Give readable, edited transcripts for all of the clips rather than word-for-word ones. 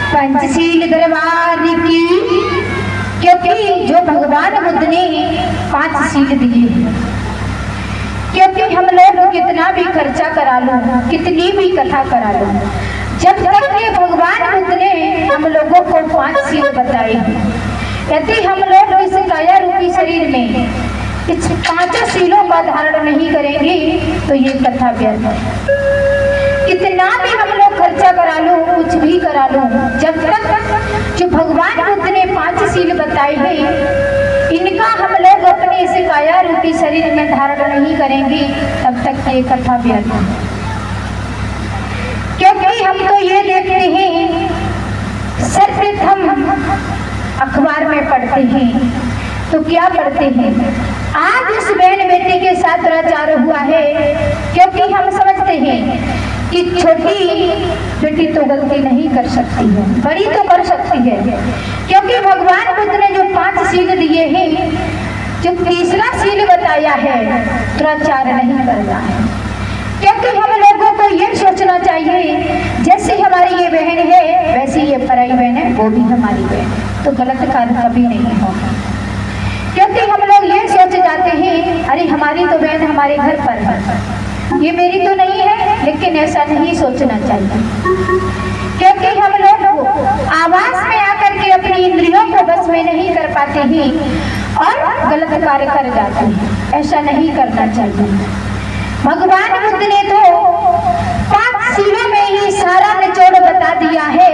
पंचशील दरबार की, क्योंकि जो भगवान बुद्ध ने 5 शील दिए हैं। क्योंकि हम लोग कितना भी खर्चा करा लो, कितनी भी कथा करा लो, जब तक ये भगवान बुद्ध ने हम लोगों को 5 शील बताए हैं, यदि हम लोग इस काया रूपी शरीर में इस 5 शीलों का धारण नहीं करेंगे तो ये कथा व्यर्थ है। कितना भी हम लोग खर्चा करा लो, कुछ भी करा लो, जब तक जो भगवान बुद्ध ने 5 शील बताए हैं इनका हम लोग अपने इस काया रूपी शरीर में धारण नहीं करेंगे तब तक ये कथा व्यर्थ है। क्योंकि हम तो ये देखते हैं, सर्वप्रथम अखबार में पढ़ते हैं तो क्या पढ़ते हैं, आज इस बहन बेटी के साथ दुराचार हुआ है। क्योंकि हम समझते हैं कि छोटी बेटी तो गलती नहीं कर सकती है, बड़ी तो कर सकती है। क्योंकि भगवान बुद्ध ने जो 5 शील दिए हैं, जो तीसरा शील बताया है, दुराचार नहीं करना है। क्योंकि हम लोगों को ये सोचना चाहिए जैसे हमारी ये बहन है वैसे ये पराई बहन है, वो भी हमारी बहन है, तो गलत कार्य कभी नहीं होगा। क्योंकि हम लोग ये सोच जाते हैं, अरे हमारी तो बहन हमारे घर पर है, ये मेरी तो नहीं है, लेकिन ऐसा नहीं सोचना चाहिए। क्योंकि हम लोग आवास में आकर के अपनी इंद्रियों को बस में नहीं कर पाते हैं और गलत कार्य कर जाते हैं, ऐसा नहीं करना चाहिए। भगवान बुद्ध ने तो 5 शीलों में ही सारा निचोड़ बता दिया है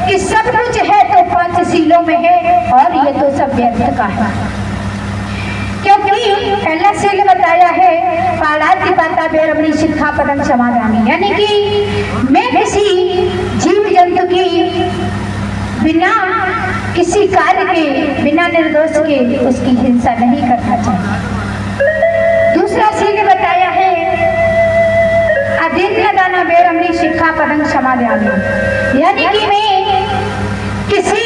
कि सब कुछ है तो 5 शीलों में है और ये तो सब व्यर्थ का है। क्योंकि पहला शील बताया है पाणाति पाता बेरमणि शिक्षापदं समादयामि, यानी कि मैं किसी जीव जंतु की बिना किसी कार्य के, बिना निर्दोष के उसकी हिंसा नहीं करना चाहिए। दूसरा शील बताया है अधीन दाना बेरमणि शिक्षापदं समादयामि, यानी कि मैं किसी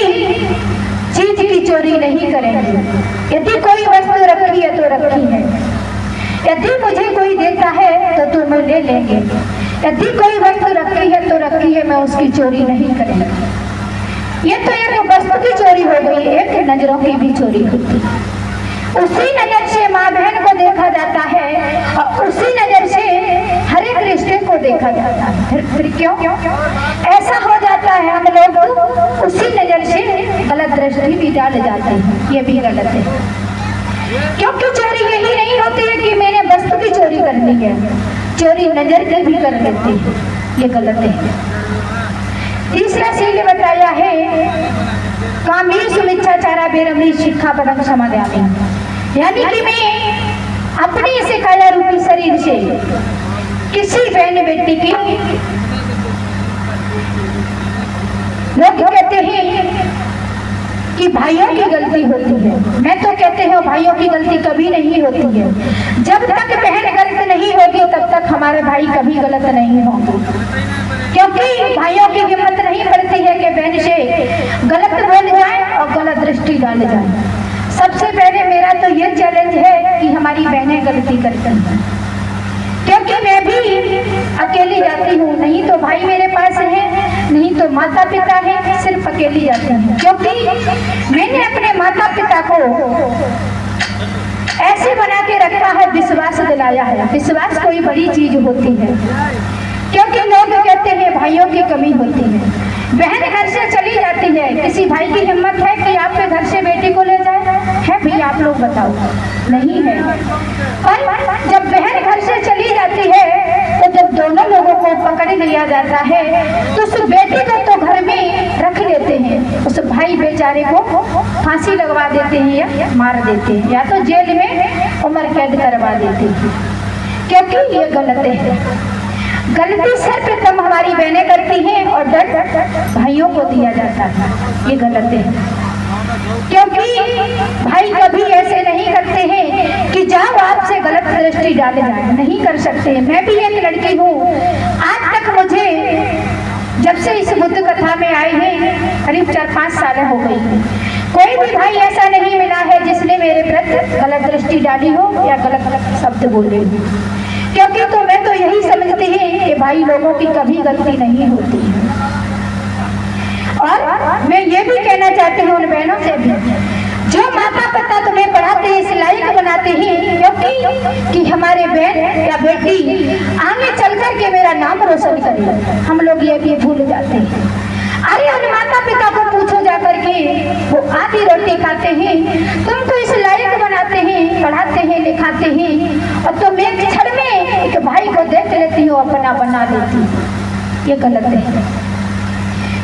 चीज की चोरी नहीं करेंगे। यदि कोई वस्तु रखी है तो रखी है, यदि मुझे कोई देता है तो तुम्हें ले लेंगे, यदि कोई वस्तु रखी है तो रखी है, मैं उसकी चोरी नहीं करेंगे। ये तो एक वस्तु की चोरी हो गई, एक नजरों की भी चोरी होती है। उसी नजर से माँ बहन को देखा जाता है और उसी नजर से हर एक रिश्ते को देखा जाता है। फिर क्यों ऐसा हो जाता है, हम लोग उसी नजर से गलत दृष्टि भी डाल जाते हैं, ये भी गलत है। क्योंकि चोरी यही नहीं होती है कि मैंने वस्तु की चोरी करनी है, चोरी नजर की भी कर लेते हैं, ये गलत है। तीसरा शील बताया है कामेषु मिच्छाचारा बेरमणि शिक्षापदं समादयामि, यानी कि मैं अपनी इस काया रूपी शरीर से किसी बहन बेटी की, लोग कहते हैं कि भाइयों की गलती होती है, मैं तो कहते हैं भाइयों की गलती कभी नहीं होती है। जब तक बहन गलत नहीं होगी तब तक हमारे भाई कभी गलत नहीं होंगे। क्योंकि भाइयों की हिम्मत नहीं पड़ती है कि बहन से गलत बोल जाए और गलत दृष्टि डाल जाए। सबसे पहले मेरा तो ये चैलेंज है कि हमारी बहनें गलती करती हैं, क्योंकि मैं भी अकेली जाती हूँ, नहीं तो भाई मेरे पास है, नहीं तो माता पिता है, सिर्फ अकेली जाती हूँ। क्योंकि मैंने अपने माता पिता को ऐसे बना के रखा है, विश्वास दिलाया है। विश्वास कोई बड़ी चीज होती है, क्योंकि लोग कहते हैं भाइयों की कमी होती है। बहन घर से चली जाती है, किसी भाई की हिम्मत है कि आपके घर से बेटी को ले जाए? है भैया, आप लोग बताओ, नहीं है। और जब बहन घर से चली जाती है तो जब दोनों लोगों को पकड़ लिया जाता है तो उस बेटी को तो घर में रख लेते हैं, उस भाई बेचारे को फांसी लगवा देते हैं या मार देते हैं, या तो जेल में उम्र कैद करवा देते हैं, क्योंकि ये गलत है। गलती सर्वप्रथम हमारी बहनें करती हैं और दंड भाइयों को दिया जाता है, ये गलत है। क्योंकि भाई कभी ऐसे नहीं करते हैं कि जाओ आपसे गलत दृष्टि डाले जाए, नहीं कर सकते। मैं भी एक लड़की हूँ, आज तक मुझे जब से इस बुद्ध कथा में आए हैं करीब 4-5 साल हो गई, कोई भी भाई ऐसा नहीं मिला है जिसने मेरे प्रति गलत दृष्टि डाली हो या गलत शब्द बोले हो। क्योंकि तो मैं तो यही समझती हूँ कि भाई लोगों की कभी गलती नहीं होती है। और मैं ये भी कहना चाहती हूँ उन बहनों से भी, जो माता पिता तुम्हें पढ़ाते हैं, इस लायक बनाते हैं क्योंकि कि हमारे बहन या बेटी आगे चल कर के मेरा नाम रोशन करे, हम लोग ये भी भूल जाते हैं। अरे उन माता पिता को पूछो जाकर के, वो आधी रोटी खाते हैं, तुमको इस लायक बनाते हैं, पढ़ाते हैं, लिखाते हैं, और तुम एक क्षण में एक भाई को देख लेती हो, अपना बना लेती हो। ये गलत है,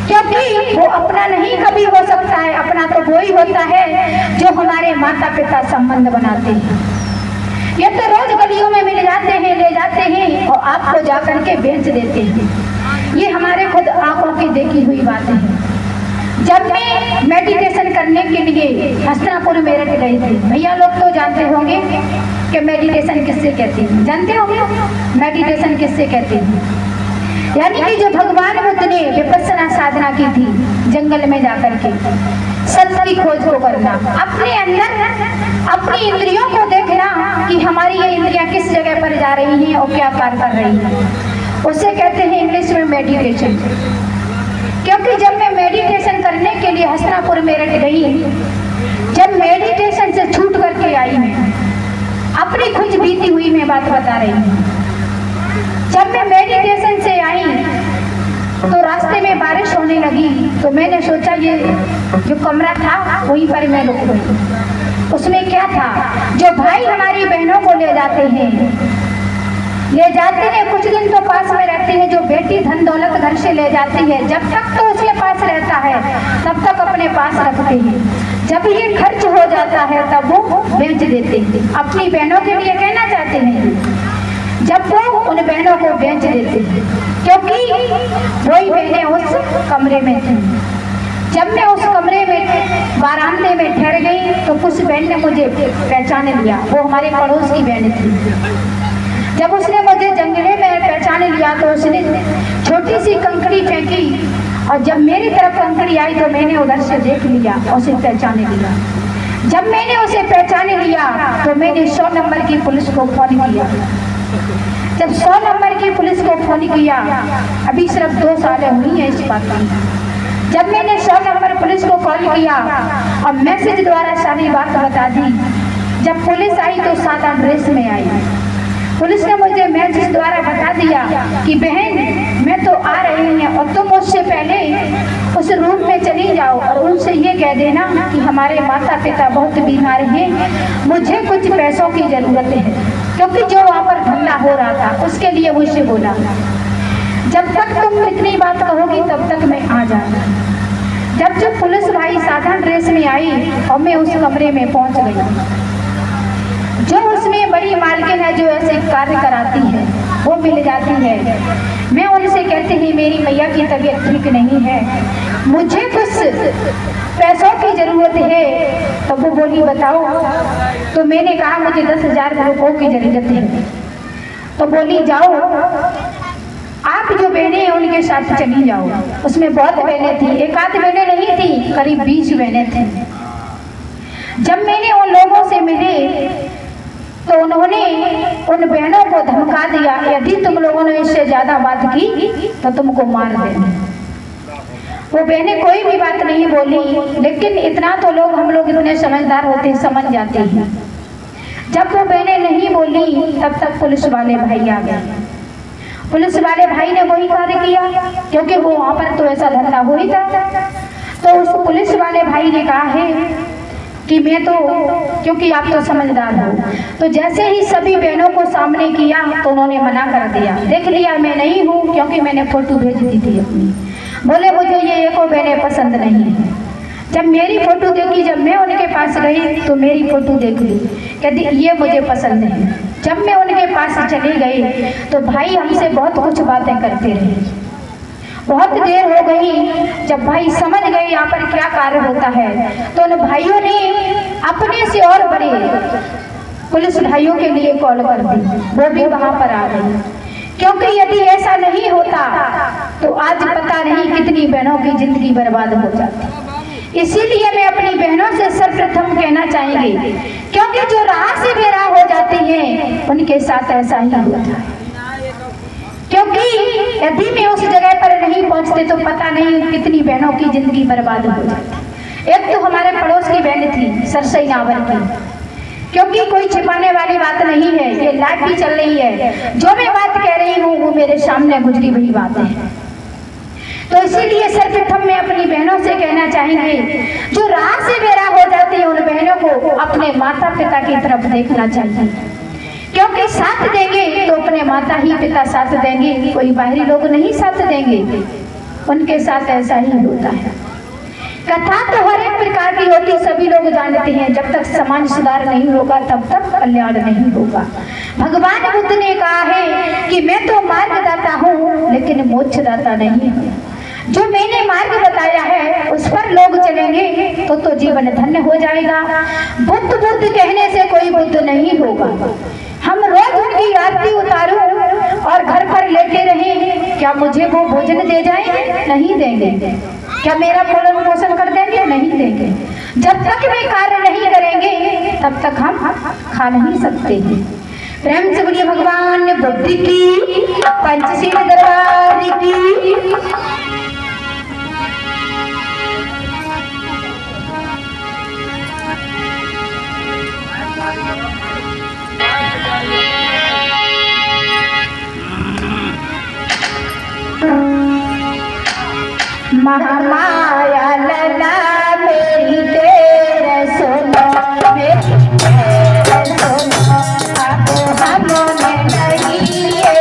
क्योंकि वो अपना नहीं कभी हो सकता है। अपना तो वो ही होता है जो हमारे माता पिता संबंध बनाते हैं। ये तो रोज गलियों में मिल जाते हैं, ले जाते हैं और आपको जाकर के बेच देते हैं। ये हमारे खुद आंखों की देखी हुई बातें हैं। जब मैं मेडिटेशन करने के लिए हस्तिनापुर मेरठ गई थी, भैया लोग तो जानते होंगे कि मेडिटेशन किससे कहते हैं, जानते होंगे मेडिटेशन किससे कहते हैं। यानी कि जो भगवान बुद्ध ने विपस्सना साधना की थी, जंगल में जाकर के सत्य की खोज को करना, अपने अंदर अपनी इंद्रियों को देखना कि हमारी ये इंद्रियां किस जगह पर जा रही हैं और क्या कार्य कर रही हैं, उसे कहते हैं इंग्लिश में मेडिटेशन। क्योंकि जब मैं मेडिटेशन करने के लिए हस्तिनापुर मेरठ गई, जब मेडिटेशन से छूट करके आई, मैं अपनी खुद बीती हुई मैं बात बता रही हूँ। जब मैं मेडिटेशन से आई तो रास्ते में बारिश होने लगी, तो मैंने सोचा ये जो कमरा था वहीं पर मैं रुक गई। उसमें क्या था, जो भाई हमारी बहनों को ले जाते हैं, कुछ दिन तो पास में रहते हैं। जो बेटी धन दौलत घर से ले जाती है, जब तक तो उसके पास रहता है तब तक अपने पास रखते हैं। जब ये खर्च हो जाता है तब वो बेच देते हैं। अपनी बहनों के लिए कहना चाहते हैं, जब वो उन बहनों को बेच देते हैं, क्योंकि वही बहनें उस कमरे में थी। जब मैं उस कमरे में बारामदे में ठहर गई तो कुछ बहन ने मुझे पहचान लिया, वो हमारे पड़ोस की बहन थी। जब उसने मुझे जंगले में पहचान लिया तो उसने छोटी सी कंकड़ी फेंकी, और जब मेरी तरफ कंकड़ी आई तो मैंने उधर से देख लिया, उसे पहचान लिया। जब मैंने उसे पहचान लिया तो मैंने 100 नंबर की पुलिस को फोन किया। जब 100 नंबर की पुलिस को फोन किया, अभी सिर्फ 2 साल हुई है इस बात की, जब मैंने 100 नंबर पुलिस को कॉल किया और मैसेज द्वारा सारी बात बता दी, जब पुलिस आई तो सादा ड्रेस में आई। पुलिस ने मुझे मैसेज द्वारा बता दिया कि बहन मैं तो आ रही हैं और तुम उससे पहले उस रूम में चली जाओ और उनसे ये कह देना कि हमारे माता पिता बहुत बीमार हैं, मुझे कुछ पैसों की जरूरत है। क्योंकि जो वहाँ पर धंधा हो रहा था उसके लिए मुझसे बोला, जब तक तुम इतनी बात कहोगी तब तक मैं आ जाऊंगा। जब पुलिस भाई साधारण ड्रेस में आई और मैं उस कमरे में पहुंच गई, जो उसमें बड़ी मालकिन है जो ऐसे कार्य कराती है वो मिल जाती है। मैं उनसे कहती ही मेरी मैया की तबीयत ठीक नहीं है, मुझे कुछ पैसों की जरूरत है। तो वो बोली बताओ। तो मैंने कहा मुझे 10,000 रुपयों की जरूरत है। तो बोली जाओ आप जो बहनें हैं उनके साथ चली जाओ। उसमें बहुत बहनें थी, एक आध बहनें नहीं थी, करीब 20 बहनें थी। जब मैंने उन लोगों से मिले तो उन्होंने उन बहनों को धमका दिया, यदि तुम लोगों ने इससे ज्यादा बात की तो तुमको मार देंगे। वो बहनें कोई भी बात नहीं बोली, लेकिन इतना तो लोग हम लोग इतने समझदार होते हैं, समझ जाते हैं। जब वो बहनें नहीं बोली तब तक पुलिस वाले भाई आ गए। पुलिस वाले भाई ने वही कार्य किया, क्योंकि वो वहां पर तो ऐसा धंधा हो ही था। तो उस पुलिस वाले भाई ने कहा है कि मैं तो, क्योंकि आप तो समझदार हो, तो जैसे ही सभी बहनों को सामने किया तो उन्होंने मना कर दिया। देख लिया मैं नहीं हूँ, क्योंकि मैंने फोटो भेज दी थी अपनी। बोले मुझे ये एको बहनें पसंद नहीं है। जब मेरी फोटो देखी, जब मैं उनके पास गई तो मेरी फोटो देख ली, कहती ये मुझे पसंद है। जब मैं उनके पास चली गई तो भाई हमसे बहुत कुछ बातें करते रहे। बहुत देर हो गई। जब भाई समझ गए यहाँ पर क्या कार्य होता है, तो उन भाइयों ने अपने से और बड़े पुलिस भाइयों के लिए कॉल कर दी। वो भी वहां पर आ गई, क्योंकि यदि ऐसा नहीं होता तो आज पता नहीं कितनी बहनों की जिंदगी बर्बाद हो जाती। इसीलिए मैं अपनी बहनों से सर्वप्रथम कहना चाहेंगे, क्योंकि जो राह से बेराह हो जाती हैं उनके साथ ऐसा ही होता है। क्योंकि यदि मैं उस जगह पर नहीं पहुंचते तो पता नहीं कितनी बहनों की जिंदगी बर्बाद हो जाती। एक तो हमारे पड़ोस की बहन थी सरसई नावर की, क्योंकि कोई छिपाने वाली बात नहीं है, ये लाइव भी चल रही है। जो मैं बात कह रही हूँ वो मेरे सामने गुजरी हुई बात है। तो इसीलिए सर्वप्रथम मैं अपनी बहनों से कहना चाहेंगे, जो राह से बेराह हो जाती है उन बहनों को अपने माता पिता की तरफ देखना चाहिए, क्योंकि साथ देंगे तो अपने माता ही पिता साथ देंगे, कोई बाहरी लोग नहीं साथ देंगे। उनके साथ ऐसा ही होता है। कथा तो हर एक प्रकार की होती, सभी लोग जानते हैं। जब तक समाज सुधार नहीं होगा तब तक कल्याण नहीं होगा। भगवान बुद्ध ने कहा है कि मैं तो मार्गदाता हूँ लेकिन मोक्षदाता नहीं हूँ। जो मैंने मार्ग बताया है उस पर लोग चलेंगे तो जीवन धन्य हो जाएगा। बुद्ध बुद्ध कहने से कोई बुद्ध नहीं होगा। हम रोज उनकी आरती उतारूं और घर पर लेटे रहें, क्या मुझे वो भोजन दे जाएंगे? नहीं देंगे। क्या मेरा पालन पोषण कर देंगे? नहीं देंगे। जब तक वे कार्य नहीं करेंगे तब तक हम खा नहीं सकते हैं। प्रेम से बोलिए भगवान बुद्ध की, पंचशील दरबार की। महामाया लला मेरी तेरे सुनो, मेरी तेरे सुनो, अब हमें नहीं ये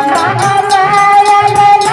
महामाया लला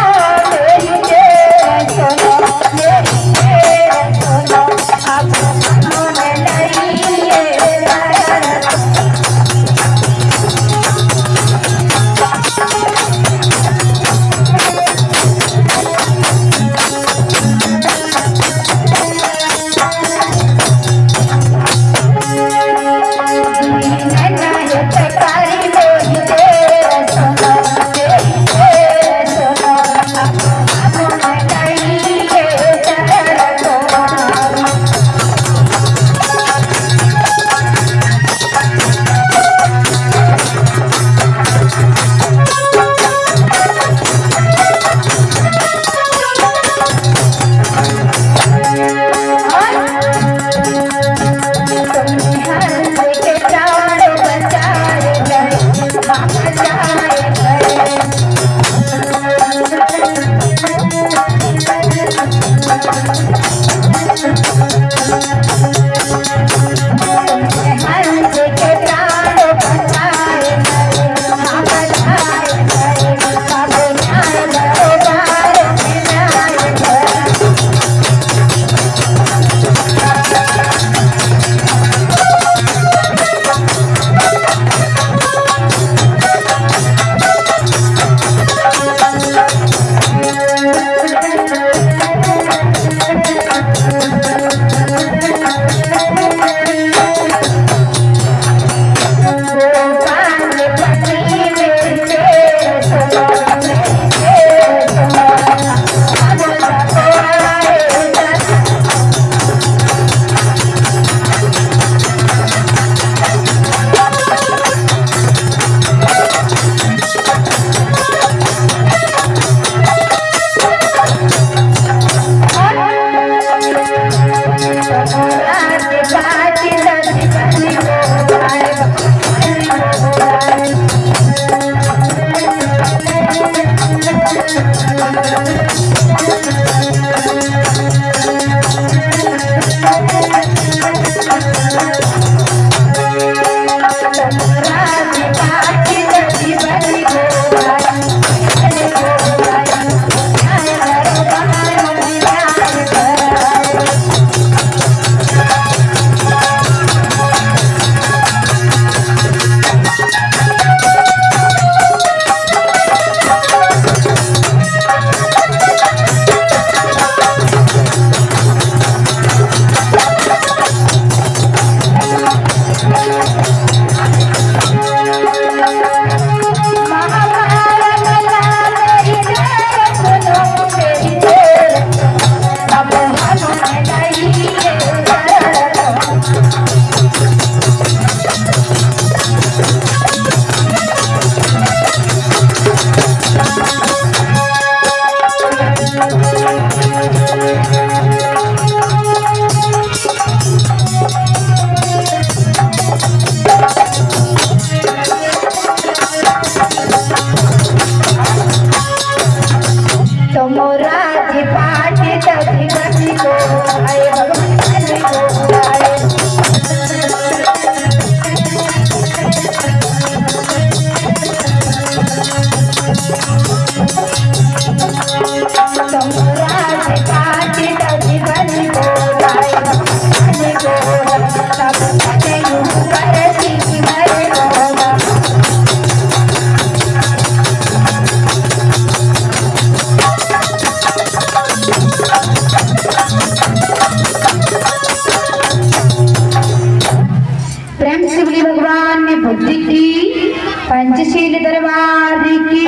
पंचशील दरबार की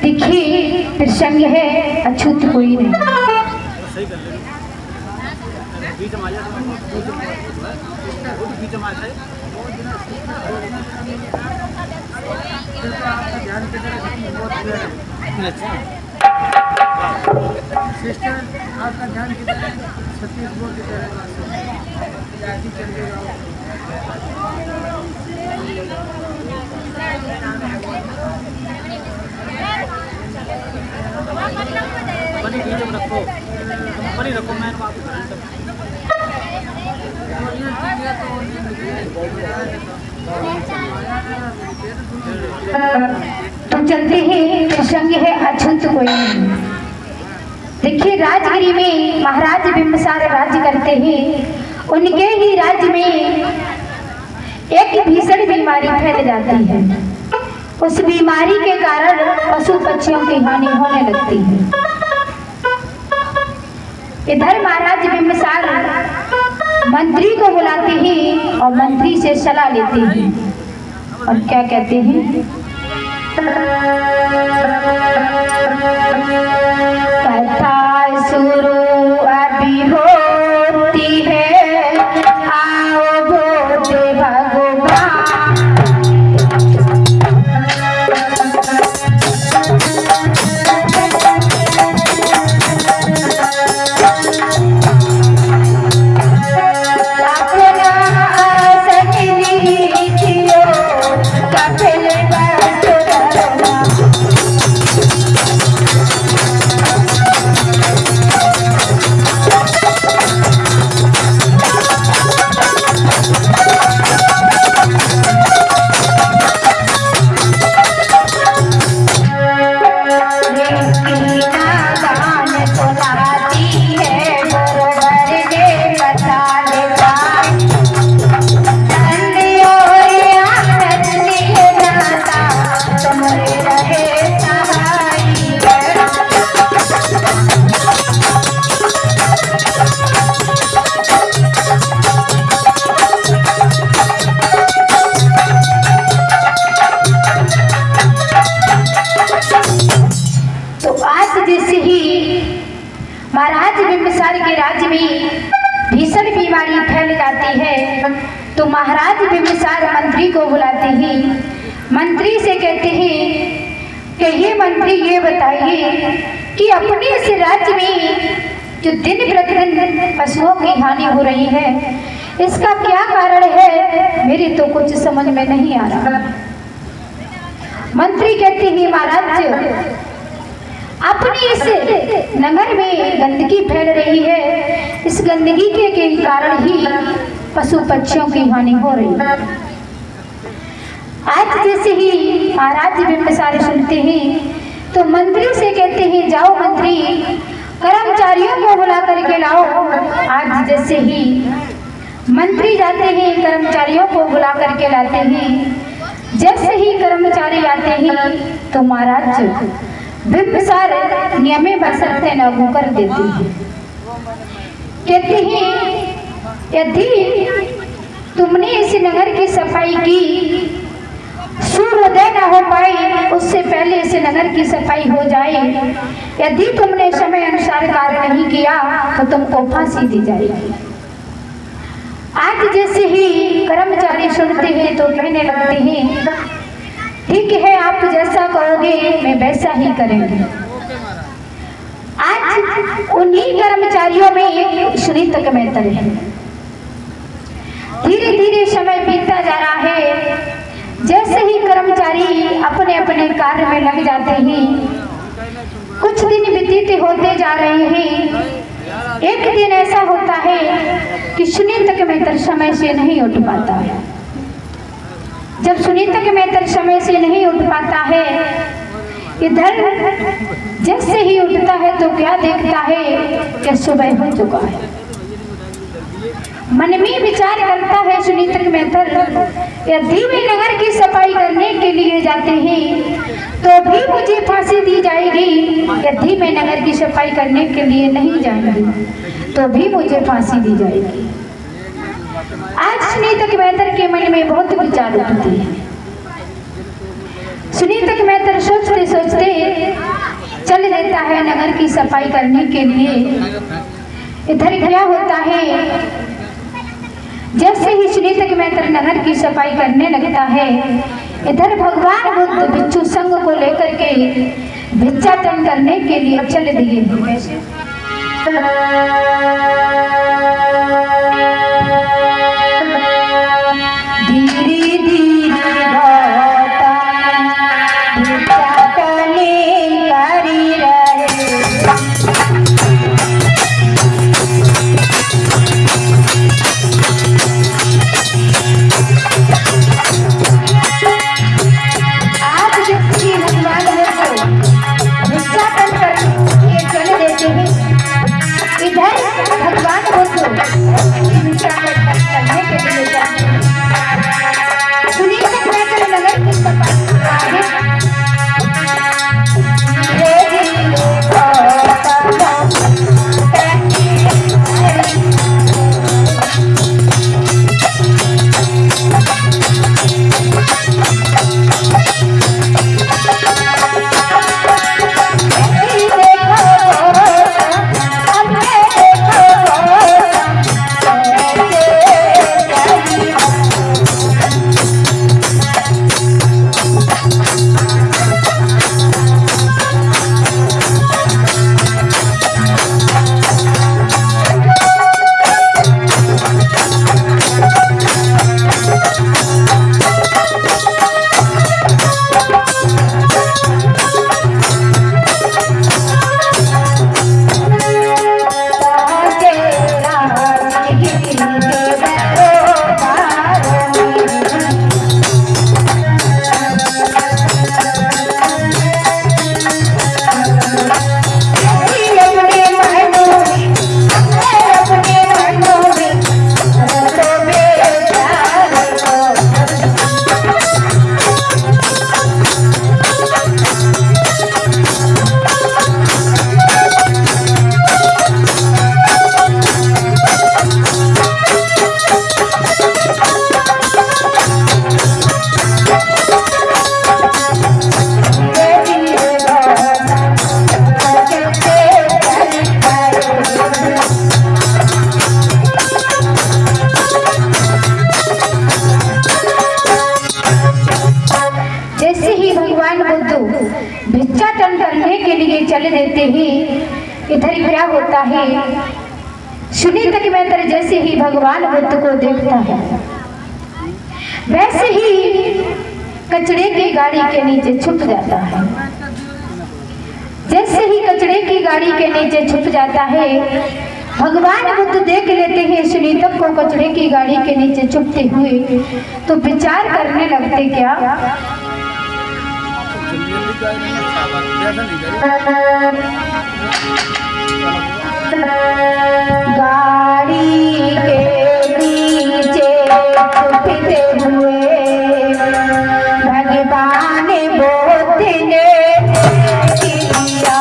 दिखी फिर संग है अछूत कोई नहीं। सिस्टर आपका ध्यान किधर है? छत्तीसगढ़ की तरफ रखो मैं तुम चलते हैं संग है अछूत कोई नहीं। देखिए राजगिरी में महाराज बिंबिसार राज्य करते हैं। उनके ही राज्य में एक भीषण बीमारी फैल जाती है। उस बीमारी के कारण पशु पक्षियों की हानि होने लगती है। इधर महाराज बिंबिसार मंत्री को बुलाते हैं और मंत्री से सलाह लेते हैं और क्या कहते हैं, कथा शुरू अभी होती है, आओ बोते भगवान। महाराज बिंबिसार के राज्य में भीषण बीमारी फैल जाती है तो महाराज बिंबिसार मंत्री को बुलाते हैं। मंत्री से कहते हैं कि ये मंत्री ये बताइए कि अपने इस राज्य में जो दिन प्रतिदिन पशुओं की हानि हो रही है इसका क्या कारण है, मेरे तो कुछ समझ में नहीं आ रहा। मंत्री कहते हैं महाराज अपनी इस नगर में गंदगी फैल रही है, इस गंदगी के कारण ही पशु पक्षियों की हानि हो रही है। आज जैसे ही महाराज बिंबिसार सुनते हैं तो मंत्री से कहते हैं जाओ मंत्री कर्मचारियों को बुला करके लाओ। आज जैसे ही मंत्री जाते हैं कर्मचारियों को बुला करके लाते हैं। जैसे ही कर्मचारी आते हैं तो महाराज बिंबिसार नियमे बसरते लागू कर देते हैं। कहते हैं यदि तुमने इस नगर की सफाई की, सूर्योदय न हो पाए उससे पहले इस नगर की सफाई हो जाए। यदि तुमने समय अनुसार कार्य नहीं किया तो तुमको फांसी दी जाएगी। आज जैसे ही कर्मचारी सुनते हैं तो कहने लगते हैं, ठीक है, आप जैसा कहोगे मैं वैसा ही करेंगे। आज उन्हीं कर्मचारियों में एक सुनीता कमेतर है। धीरे धीरे समय बीतता जा रहा है। जैसे ही कर्मचारी अपने अपने कार्य में लग जाते हैं, कुछ दिन व्यतीत होते जा रहे हैं। एक दिन ऐसा होता है कि सुनीता कमेतर समय से नहीं उठ पाता है। जब सुनीता कमेतर समय से नहीं उठ पाता है, इधर जैसे ही उठता है तो क्या देखता है कि सुबह हो चुका है। मन में विचार करता है सुनीता कमेतर, यदि वे नगर की सफाई करने के लिए जाते हैं तो भी मुझे फांसी दी जाएगी। यदि मैं नगर की सफाई करने के लिए नहीं जाऊंगी तो भी मुझे फांसी दी जाएगी। आज सुनीता कमेतर के मन में बहुत विचार उठते हैं। सुनीता कमेतर सोचते सोचते चल देता है नगर की सफाई करने के लिए। इधर क्या होता है, जैसे ही सुनीता कमेतर नगर की सफाई करने लगता है, इधर भगवान बुद्ध भिक्षु संघ को लेकर के भिक्षाटन करने के लिए चल दिए। धीरे धीरे भिक्षाटन करने के लिए चले देते हैं। इधर क्या होता है, सुनीता कमेतर जैसे ही भगवान बुद्ध को देखता है, वैसे ही कचड़े की गाड़ी के नीचे छुप जाता है। जैसे ही कचड़े की गाड़ी के नीचे छुप जाता है, भगवान बुद्ध देख लेते हैं सुनीता को कचड़े की गाड़ी के नीचे छुपते हुए, तो विचार करने लगते क्या, गाड़ी के नीचे छुपते हुए भगवान बुद्ध ने किया।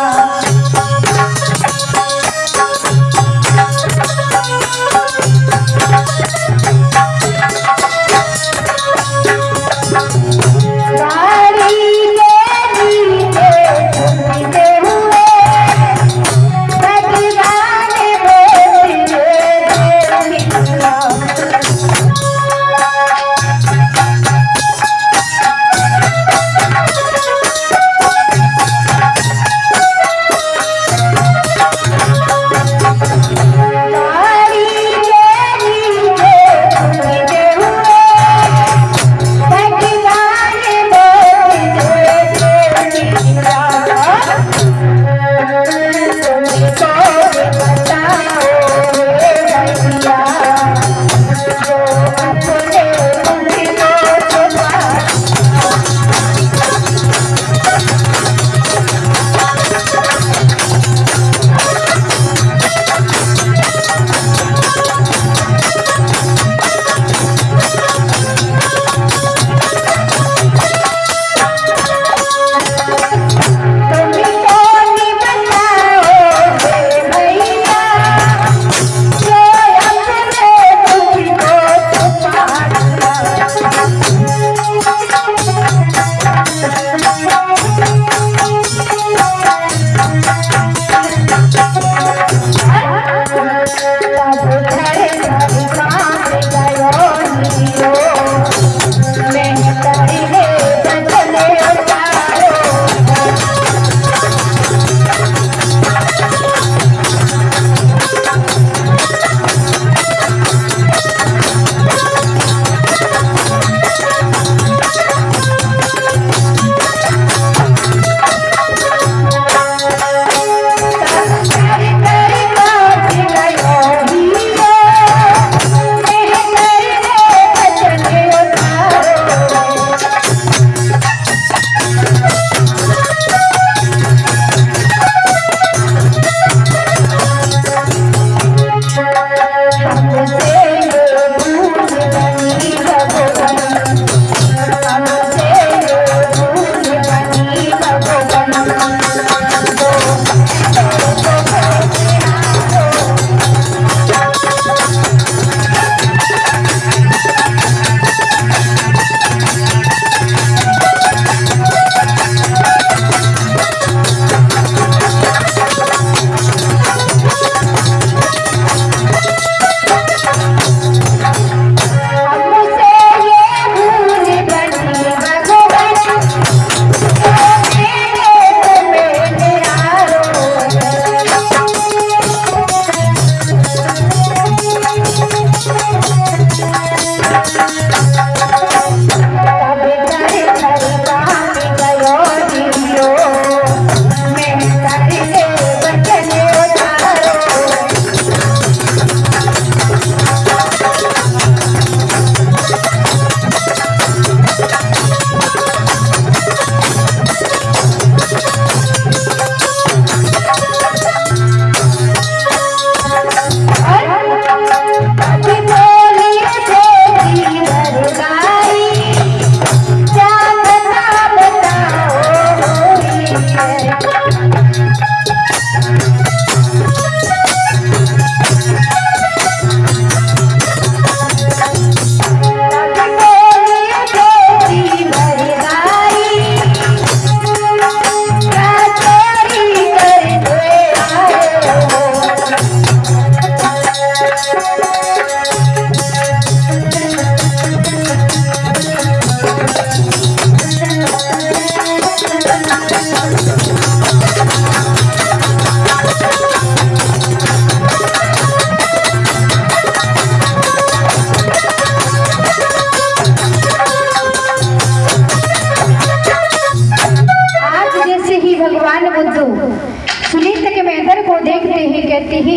कहती ही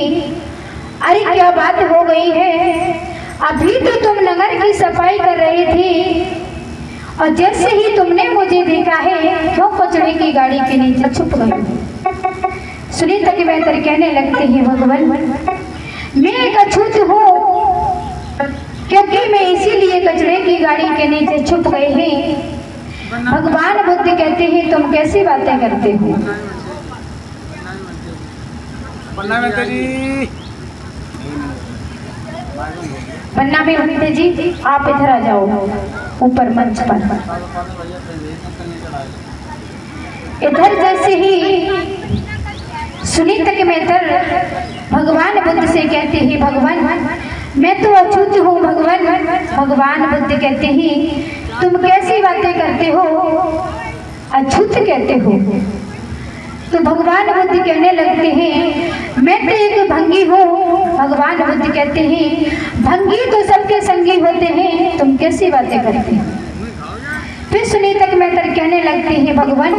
अरे क्या बात हो गई है, अभी तो तुम नगर की सफाई कर रही थी और जैसे ही तुमने मुझे देखा है क्यों कचड़े की गाड़ी के नीचे छुप गई। सुनीता की बेहतर कहने लगती है भगवान मैं एक अछूत हूँ क्योंकि मैं इसीलिए कचड़े की गाड़ी के नीचे छुप गई है। भगवान बुद्ध कहते हैं तुम कैसी बातें करते हो। पन्ना में होते जी आप इधर आ जाओ ऊपर मंच पर। इधर जैसे ही सुनीता के मेहतर भगवान बुद्ध से कहते हैं भगवान मैं तो अछूत हूँ भगवान। भगवान बुद्ध कहते हैं तुम कैसी बातें करते हो, अछूत कहते हो। तो भगवान बुद्ध कहने लगते हैं मैं तो एक भंगी हूँ। भगवान बुद्ध कहते हैं भंगी तो सबके संगी होते हैं, तुम कैसी बातें करते हो। फिर सुनीता के मेहतर कहने लगते हैं भगवान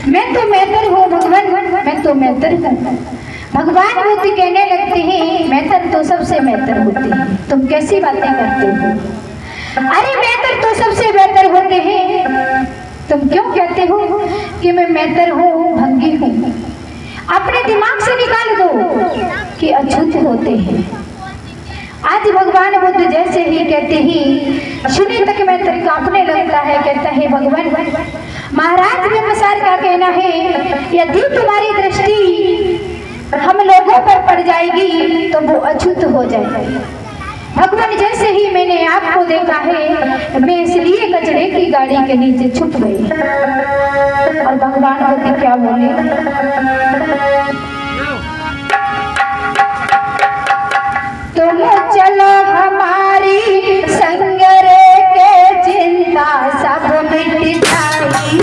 मैं तो मेहतर हूँ भगवान, मैं तो मेहतर हूँ। भगवान बुद्ध कहने लगते हैं मेहतर तो सबसे मेहतर होते हैं, तुम कैसी बातें करते हो। अरे मेहतर तो सबसे बेहतर होते हैं, तुम क्यों कहते हो कि मैं मेहतर हूँ भंगी हूँ। अपने दिमाग से निकाल दो कि अछूत होते हैं। आज भगवान बुद्ध जैसे ही कहते ही सुनीता के मेहतर कांपने लगता है, कहता है भगवान महाराज बिंबिसार का कहना है यदि तुम्हारी दृष्टि हम लोगों पर पड़ जाएगी तो वो अछूत हो जाएगी। भगवान जैसे ही मैंने आपको देखा है मैं इसलिए कचड़े की गाड़ी के नीचे छुप गई। और भगवान बुद्ध क्या बोले तुम चलो हमारी संग रे के चिंता सब मिट जाएगी।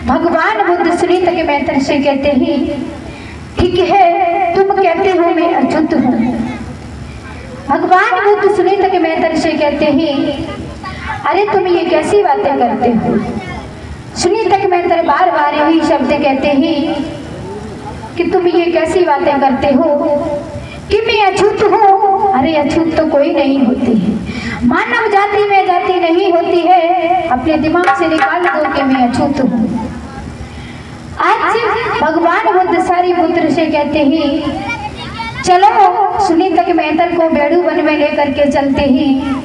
भगवान बुद्ध सुनीता के मेहतर से कहते हैं ठीक है तुम अछूत हूँ। भगवान बुद्ध सुनीता मेहतर से कहते हैं, अरे तुम ये कैसी बातें करते हो। सुनीता मेहतर बार बार यही शब्द कहते हैं कि तुम ये कैसी बातें करते हो कि मैं अछूत हूँ। अरे अछूत तो कोई नहीं होती है, मानव जाति में जाति नहीं होती है। अपने दिमाग से निकाल दो कि मैं अछूत हूँ। आज भगवान बुद्ध सारी पुत्र से कहते हैं, चलो सुनीता मेहतर को बेड़ू वन में लेकर के चलते हैं।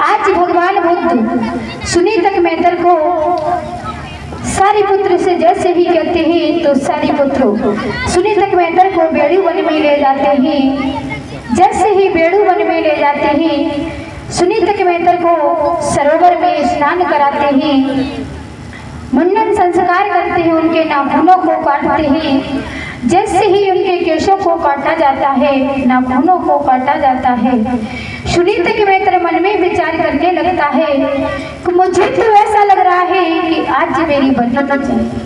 आज भगवान बुद्ध सुनीता मेहतर को सारी पुत्र से जैसे ही कहते हैं तो सारी पुत्र सुनीता मेहतर को बेड़ू वन में ले जाते हैं। जैसे ही बेड़ू वन में ले जाते हैं, सुनीता मेहतर को सरोवर में स्नान कराते हैं, मुंडन संस्कार करते हैं, उनके नाखूनों को काटते हैं। जैसे ही उनके केशों को काटा जाता है, नाखूनों को काटा जाता है, सुनीता मेहतर मन में विचार करने लगता है कि मुझे तो ऐसा लग रहा है कि आज मेरी बलि दी जाए।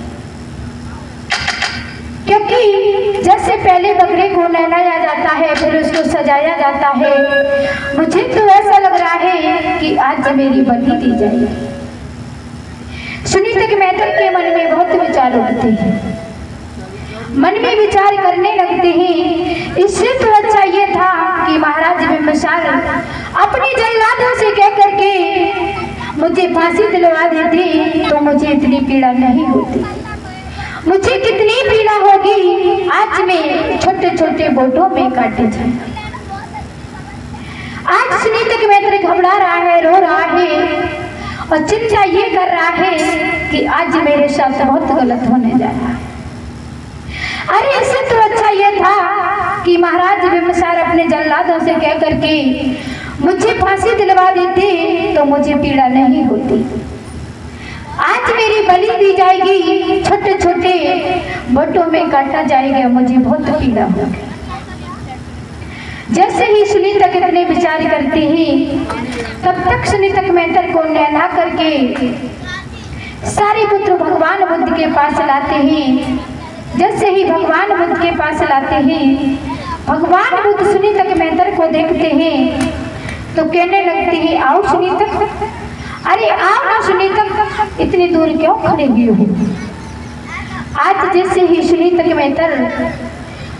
क्योंकि जैसे पहले बकरे को नहलाया जाता है, फिर उसको सजाया जाता है, मुझे तो ऐसा लग रहा है कि आज मेरी बलि दी जाए। सुनीता मेहतर के मन में बहुत विचार उठते हैं, मन में विचार करने लगते हैं। इससे तो अच्छा ये था कि महाराज बिंबिसार अपने जल्लादों से कह करके मुझे फांसी दिलवा देते तो मुझे इतनी पीड़ा नहीं होती। मुझे कितनी पीड़ा होगी आज मैं छोटे छोटे बोटों में काटे जाए। आज सुनीता मेहतर घबरा रहा है, रो रहा है और चिंता ये कर रहा है कि आज मेरे साथ बहुत गलत होने जा रहा है। अरे इससे तो अच्छा ये था कि महाराज बिंबिसार अपने जल्लादों से कह करके मुझे फांसी दिलवा देते तो मुझे पीड़ा नहीं होती। आज मेरी बलि दी जाएगी, छोटे छोटे बटों में काटा जाएगा, मुझे बहुत पीड़ा होगी। जैसे ही सुनीता कितने विचार करती हैं, तब तक सुनीता मेहतर को नहला करके सारे पुत्र भगवान बुद्ध के पास लाते हैं। जैसे ही भगवान बुद्ध के पास लाते हैं, भगवान बुद्ध सुनीता मेहतर को देखते हैं तो कहने लगते हैं, आओ सुनीता, अरे आओ ना सुनीता, इतनी दूर क्यों खड़े हुए हो। आज जैसे ही सुनीता मेहतर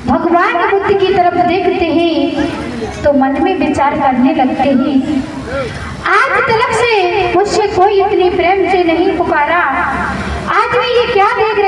भगवान बुद्ध की तरफ देखते हैं तो मन में विचार करने लगते हैं, आज तलक से मुझसे कोई इतनी प्रेम से नहीं पुकारा, आज मैं ये क्या देख रहे